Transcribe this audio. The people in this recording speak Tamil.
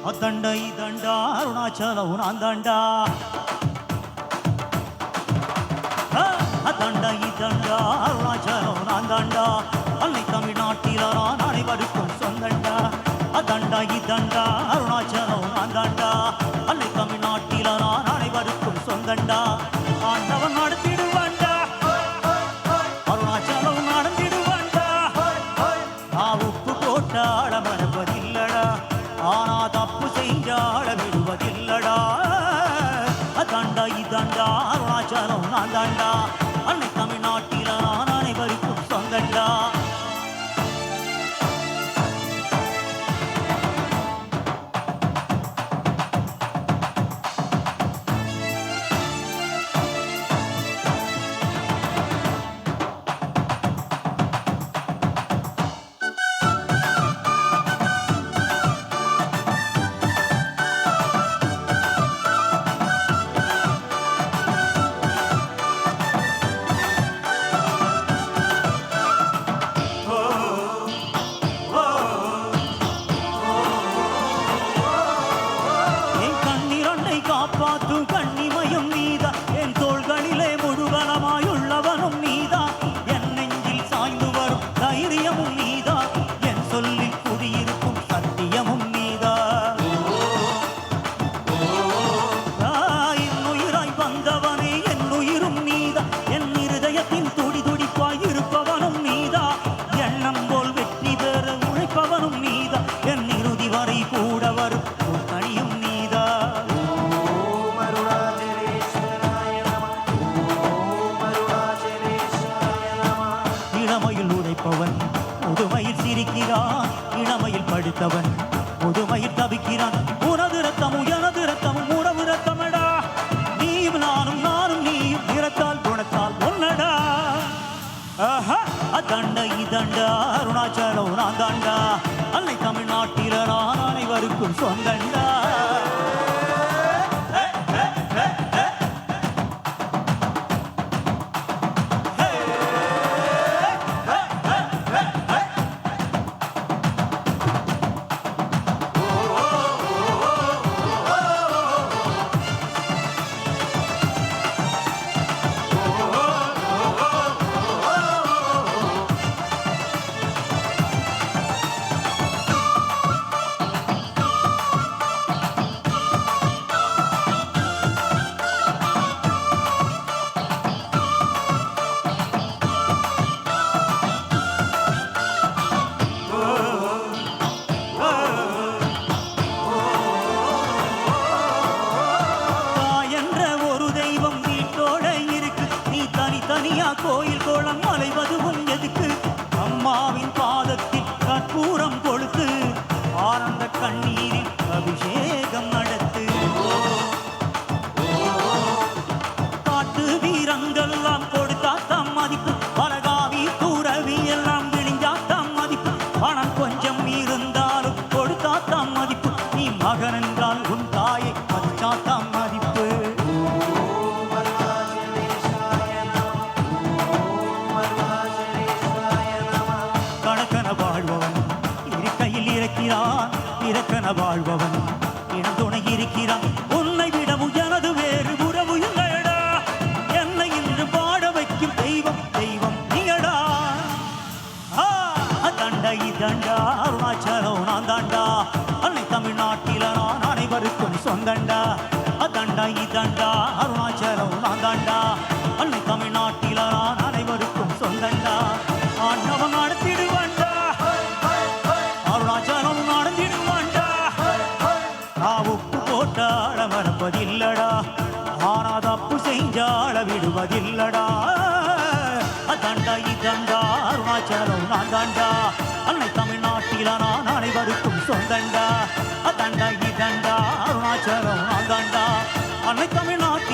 அத்தண்ட இதண்டா அருணாச்சலம் நான் தாண்டா அத்தண்ட இதண்டா அருணாச்சலம் நான் தாண்டா அன்னை தமிழ்நாட்டில நான் அனைவருக்கும் சொந்தண்டா அத்தண்டா இதண்டா அருணாச்சலம் நான் தாண்டா அன்னை தமிழ்நாட்டில நான் அனைவருக்கும் சொந்தண்டா ஆண்டவன் நடத்திடுவாண்டா அருணாச்சலம் நடந்திடுவாண்டா நான் உப்பு போட்டாட மறப்பதில்லடா ஆனா தப்பு செஞ்சாட விடுவதில்லடா அதாண்டா இதாண்டா அருணாச்சலம் நான் தாண்டா அன்னை தமிழ்நாட்டில நான் அனைவருக்கும் சொந்தண்டா காப்பாற்றும் கண்ணிமையும் நீதா என் தோள்களிலே முழுவலமாயுள்ளவனும் நீதா என் நெஞ்சில் சாய்ந்து வரும் தைரியமும் நீதா என் சொல்லில் குடியிருக்கும் சத்தியமும் நீதா இன்னுயிராய் வந்தவனே என் உயிரும் நீதா என் இருதயத்தின் துடி துடிப்பாய் இருப்பவனும் நீதா எண்ணம் போல் வெற்றி பெற உழைப்பவனும் நீதா என் இறுதி வரை கூட வரும் தனியும் நீதா இளமையில் உழைப்பவன் முதுமையில் சிரிக்கிறான் இளமையில் படித்தவன் முதுமையில் தவிக்கிறான் உனது ரத்தமும் எனது ரத்தமும் உறவு ரத்தமடா நீயும் நானும் நானும் நீயும் நிறத்தால் குணத்தால் ஒன்னடா அதாண்ட இதண்டா அருணாச்சலம் நான் தாண்டா அன்னை தமிழ்நாட்டில நான் அனைவருக்கும் சொந்தண்டா தனியா கோயில் கோலம் அலைவதுவும் எதுக்கு அம்மாவின் பாதத்தில் கற்பூரம் கொடுத்து ஆனந்த கண்ணீரில் அபிஷேகம் நடத்து காட்டு வீரங்கள்லாம் கொடுத்தா தம் மதிப்பு பலகாவி கூறவி எல்லாம் விழிஞ்சா தம் மதிப்பு பணம் கொஞ்சம் இருந்தாலும் கொடுத்தா தம் மதிப்பு நீ மகன் என்றால் உன் தாயை மதிச்சா தம் மதிப்பு வாழ்பவன் இருக்கையில் இருக்கிறான் இறக்கன வாழ்பவன் இனம் துணை இருக்கிறான் உன்னை விடவும் எனது வேறு உறவு இல்லையடா என்னை இன்று பாட வைக்கும் தெய்வம் தெய்வம் நீயடா அதாண்டா இதண்டா அருணாச்சலம் நான் தாண்டா அன்னை தமிழ்நாட்டில நான் அனைவருக்கும் சொந்தண்டா அதாண்டா இதண்டா அருணாச்சலம் நான் தாண்டா அன்னை தமிழ்நாட்டில நான் அனைவருக்கும் சொந்தண்டா ஆண்டவன் நடத்திடுவாண்டா அருணாச்சலம் நடந்திடுவாண்டா நான் உப்பு போட்டாட மறப்பதில்லடா ஆனா தப்பு செஞ்சாட விடுவதில்லடா அதாண்டா இதண்டா அருணாச்சலம் நான் தாண்டா அன்னை தமிழ்நாட்டில நான் அனைவருக்கும் சொந்தண்டா அதாண்டா இதண்டா அருணாச்சலம் நான் தாண்டா அன்னை தமிழ்நாட்டில்